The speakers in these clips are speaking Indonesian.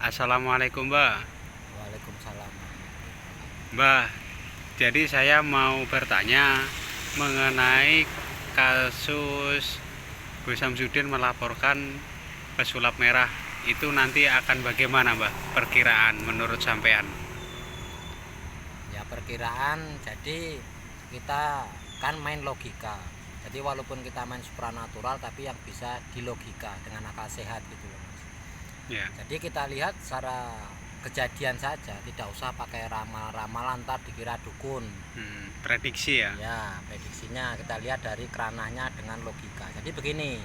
Assalamualaikum Mbak. Waalaikumsalam. Mbak, jadi saya mau bertanya mengenai kasus Gus Samsudin melaporkan pesulap merah. Itu nanti akan bagaimana Mbak? Perkiraan menurut sampean? Ya perkiraan, jadi kita kan main logika. Jadi walaupun kita main supranatural tapi yang bisa dilogika dengan akal sehat gitu loh Mas. Ya. Jadi kita lihat secara kejadian saja, tidak usah pakai ramal-ramalan ntar dikira dukun. Prediksi ya? Ya, prediksinya kita lihat dari keranahnya dengan logika. Jadi begini,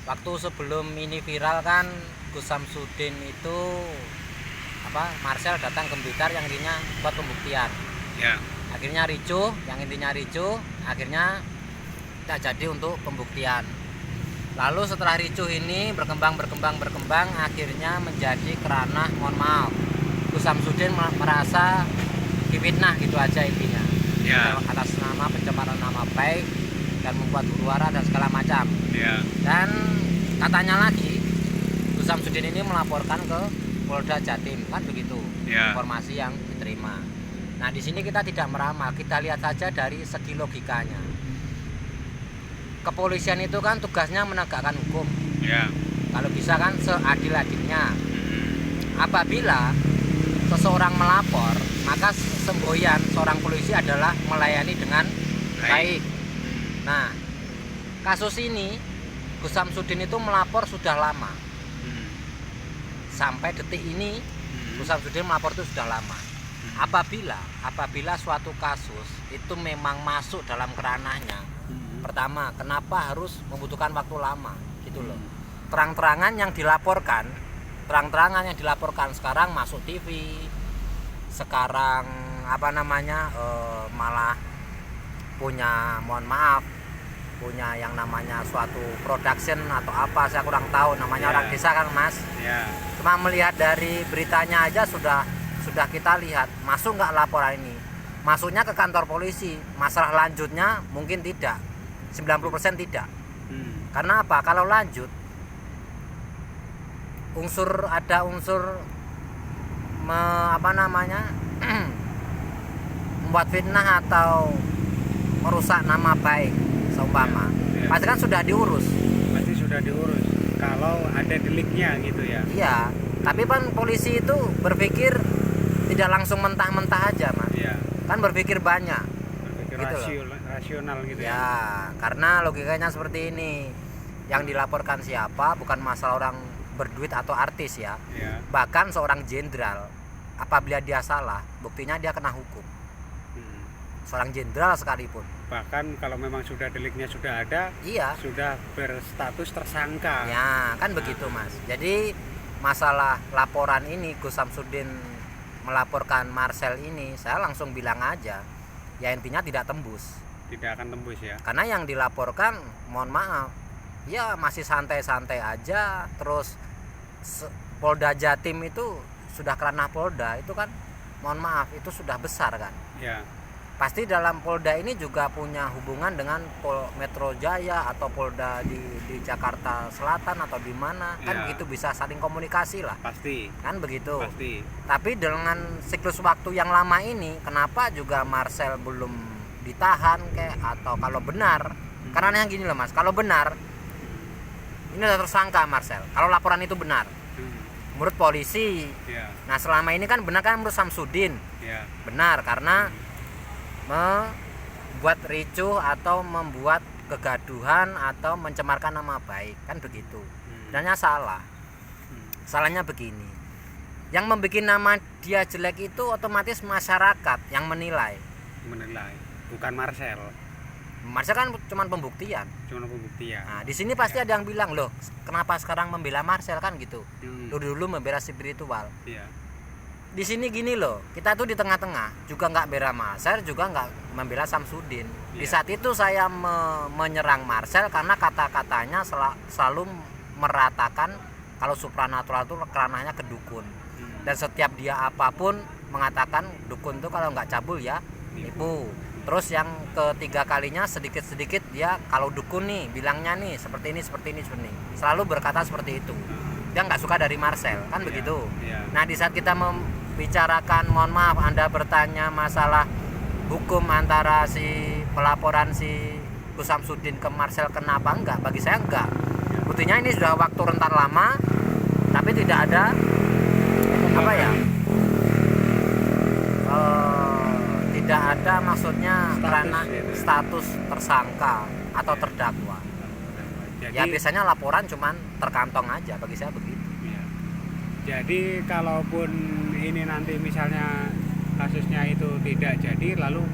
waktu sebelum ini viral kan Gus Samsudin itu Marcel datang ke Blitar yang intinya buat pembuktian. Ya. Akhirnya ricuh, yang intinya ricuh, akhirnya tidak jadi untuk pembuktian. Lalu setelah ricuh ini berkembang, akhirnya menjadi keranah, mohon maaf, Gus Samsudin merasa difitnah gitu aja intinya. Ya. Atas nama pencemaran nama baik dan membuat huru-hara dan segala macam. Ya. Dan katanya lagi Gus Samsudin ini melaporkan ke Polda Jatim, kan begitu. Ya. Informasi yang diterima. Nah, di sini kita tidak meramal, kita lihat saja dari segi logikanya. Kepolisian itu kan tugasnya menegakkan hukum. Ya. Kalau bisa kan seadil-adilnya. Apabila seseorang melapor, maka semboyan seorang polisi adalah melayani dengan baik. Nah, kasus ini Gus Samsudin itu melapor sudah lama. Sampai detik ini Gus Samsudin melapor itu sudah lama. Apabila suatu kasus itu memang masuk dalam keranahnya, pertama, kenapa harus membutuhkan waktu lama gitu loh. Terang-terangan yang dilaporkan sekarang masuk TV, sekarang malah punya, mohon maaf, punya yang namanya suatu production atau apa, saya kurang tahu namanya. Orang desa kan Mas. Cuma melihat dari beritanya aja sudah kita lihat masuk nggak laporan ini. Masuknya ke kantor polisi, masalah lanjutnya mungkin tidak, 90% tidak. Karena apa? Kalau lanjut ada unsur membuat fitnah atau merusak nama baik seumpama. Pasti kan sudah diurus. Kalau ada deliknya gitu ya. Iya, tapi kan polisi itu berpikir tidak langsung mentah-mentah aja, Mas. Iya. Kan berpikir banyak. Berpikir rasional gitu ya. Ya, karena logikanya seperti ini. Yang dilaporkan siapa bukan masalah orang berduit atau artis ya. Bahkan seorang jenderal, apabila dia salah, buktinya dia kena hukum. Seorang jenderal sekalipun. Bahkan kalau memang sudah deliknya sudah ada, iya, sudah berstatus tersangka. Ya, kan begitu Mas. Jadi masalah laporan ini, Gus Samsudin melaporkan Marcel ini, saya langsung bilang aja, ya intinya tidak tembus. Tidak akan tembus ya. Karena yang dilaporkan, mohon maaf, ya masih santai-santai aja. Terus Polda Jatim itu sudah kerana Polda, itu kan mohon maaf, itu sudah besar kan. Ya. Pasti dalam Polda ini juga punya hubungan dengan Metro Jaya atau Polda di Jakarta Selatan atau di mana, kan begitu, bisa saling komunikasi lah. Pasti. Kan begitu. Pasti. Tapi dengan siklus waktu yang lama ini, kenapa juga Marcel belum ditahan atau kalau benar, karena yang gini loh Mas, kalau benar ini sudah tersangka Marcel, kalau laporan itu benar menurut polisi. Nah selama ini kan benar kan menurut Samsudin. Benar karena membuat ricuh atau membuat kegaduhan atau mencemarkan nama baik, kan begitu. Sebenarnya salah. Salahnya begini, yang membuat nama dia jelek itu otomatis masyarakat yang menilai, bukan Marcel. Marcel kan cuma pembuktian. Nah, di sini pasti ada yang bilang, loh kenapa sekarang membela Marcel, kan gitu. Dulu membela spiritual. Di sini gini loh, kita tuh di tengah-tengah, juga nggak bela Marcel, juga nggak membela Samsudin. Di saat itu saya menyerang Marcel karena kata-katanya selalu meratakan kalau supranatural itu keranahnya ke dukun. Dan setiap dia apapun mengatakan dukun tuh kalau nggak cabul ya nipu. Terus yang ketiga kalinya sedikit-sedikit dia kalau dukun nih bilangnya nih seperti ini. Selalu berkata seperti itu. dia nggak suka dari Marcel, kan begitu. Iya. Nah, di saat kita membicarakan, mohon maaf, Anda bertanya masalah hukum antara si pelaporan si Gus Samsudin ke Marcel kenapa enggak? Bagi saya enggak. Buktinya ini sudah waktu rentan lama, tapi tidak ada apa ya? Tidak ada maksudnya karena status tersangka atau terdakwa. Jadi, Ya biasanya laporan cuman terkantong aja, bagi saya begitu. iya. Jadi kalaupun ini nanti misalnya kasusnya itu tidak jadi, lalu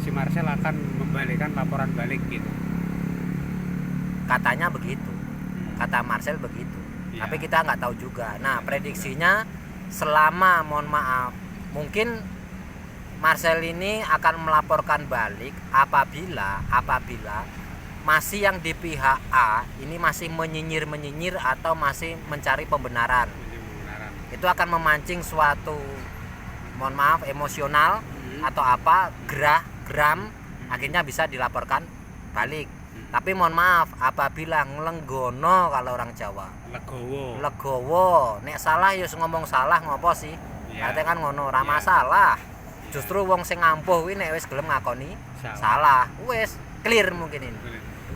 si Marcel akan membalikan laporan balik gitu. Katanya begitu, kata Marcel begitu. Iya. Tapi kita nggak tahu juga. Nah, prediksinya selama, mohon maaf, mungkin Marcel ini akan melaporkan balik apabila masih yang di pihak A ini masih menyinyir atau masih mencari pembenaran. Itu akan memancing suatu, mohon maaf, emosional atau apa, geram, akhirnya bisa dilaporkan balik. Tapi mohon maaf, apabila ngelenggono, kalau orang Jawa, legowo, nek salah ya ngomong salah, ngopo sih? Iya. Artinya kan ngono, ora masalah. Justru wong sing ngampuh kuwi nek wis gelem ngakoni salah, wis clear mungkin ini.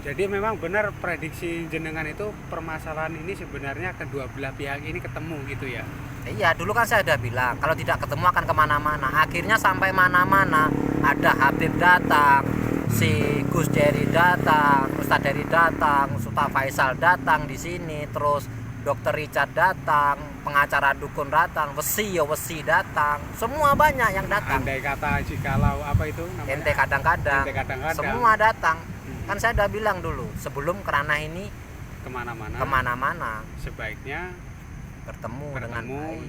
Jadi memang benar prediksi jenengan itu, permasalahan ini sebenarnya kedua belah pihak ini ketemu gitu ya. Iya, dulu kan saya udah bilang kalau tidak ketemu akan kemana-mana. Akhirnya sampai mana-mana, ada Habib datang, si Gus Jerry datang, Ustadz Jerry datang, Ustadz Faisal datang di sini, terus Dokter Richard datang, pengacara dukun datang, wesi datang, semua banyak yang datang. Andai kata jikalau apa itu namanya? Ente kadang-kadang, semua datang. Kan saya udah bilang dulu sebelum kerana ini kemana-mana, sebaiknya bertemu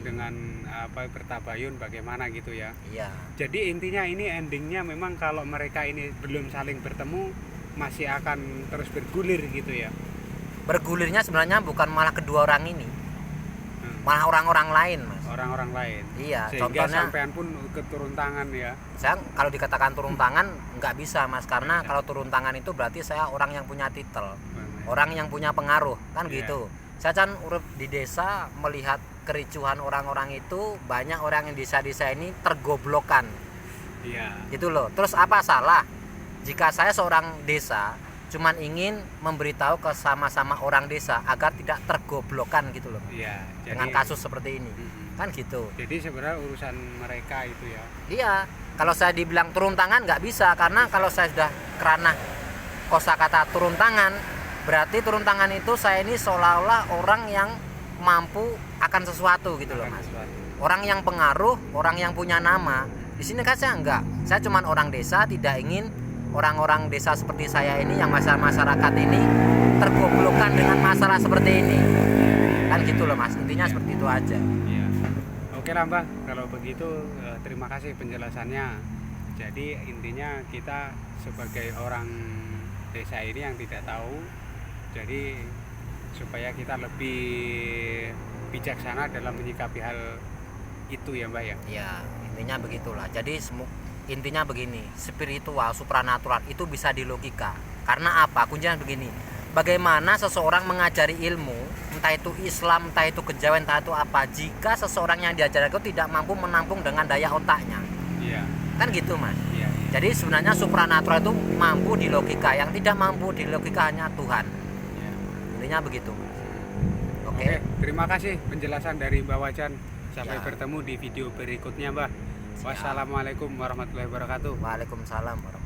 dengan apa, bertabayun bagaimana gitu ya. Iya. Jadi intinya ini endingnya memang kalau mereka ini belum saling bertemu masih akan terus bergulir gitu ya. Bergulirnya sebenarnya bukan malah kedua orang ini, malah orang-orang lain, Mas. Orang-orang lain. Iya. Sehingga Contohnya sampean pun turun tangan ya. saya kalau dikatakan turun tangan nggak bisa, Mas, karena kalau turun tangan itu berarti saya orang yang punya titel, orang yang punya pengaruh, kan gitu. Saya kan urip di desa melihat kericuhan orang-orang itu, banyak orang yang desa-desa ini tergoblokkan. Iya. Gitu loh. Terus apa salah jika saya seorang desa cuman ingin memberitahu ke sama-sama orang desa agar tidak tergoblokkan gitu loh. Iya. Dengan kasus seperti ini. Kan gitu. Jadi sebenarnya urusan mereka itu ya. Iya. Kalau saya dibilang turun tangan nggak bisa, karena kalau saya sudah kerana kosakata turun tangan, berarti turun tangan itu saya ini seolah-olah orang yang mampu akan sesuatu gitu loh, Mas. Orang yang pengaruh, orang yang punya nama. Di sini kan saya enggak. Saya cuma orang desa, tidak ingin orang-orang desa seperti saya ini yang masyarakat ini tergoblokkan dengan masalah seperti ini. Kan gitu loh, Mas. Intinya seperti itu aja. Iya. Oke lah, Mbak. Kalau begitu terima kasih penjelasannya. Jadi intinya kita sebagai orang desa ini yang tidak tahu, jadi supaya kita lebih bijaksana dalam menyikapi hal itu ya, Mbak ya. Iya, intinya begitulah. Jadi intinya begini, spiritual, supranatural itu bisa dilogika. Karena apa? Kuncinya begini. Bagaimana seseorang mengajari ilmu, entah itu Islam, entah itu kejawen, entah itu apa, jika seseorang yang diajarkan itu tidak mampu menampung dengan daya otaknya. Iya. Kan gitu, Mas. Iya. Jadi sebenarnya supranatural itu mampu dilogika, yang tidak mampu dilogika hanya Tuhan. Iya. Intinya begitu. Oke, terima kasih penjelasan dari Mbak Wajan. Sampai Ya. bertemu di video berikutnya, Mbak. Wassalamualaikum warahmatullahi wabarakatuh. Waalaikumsalam warahmatullahi wabarakatuh.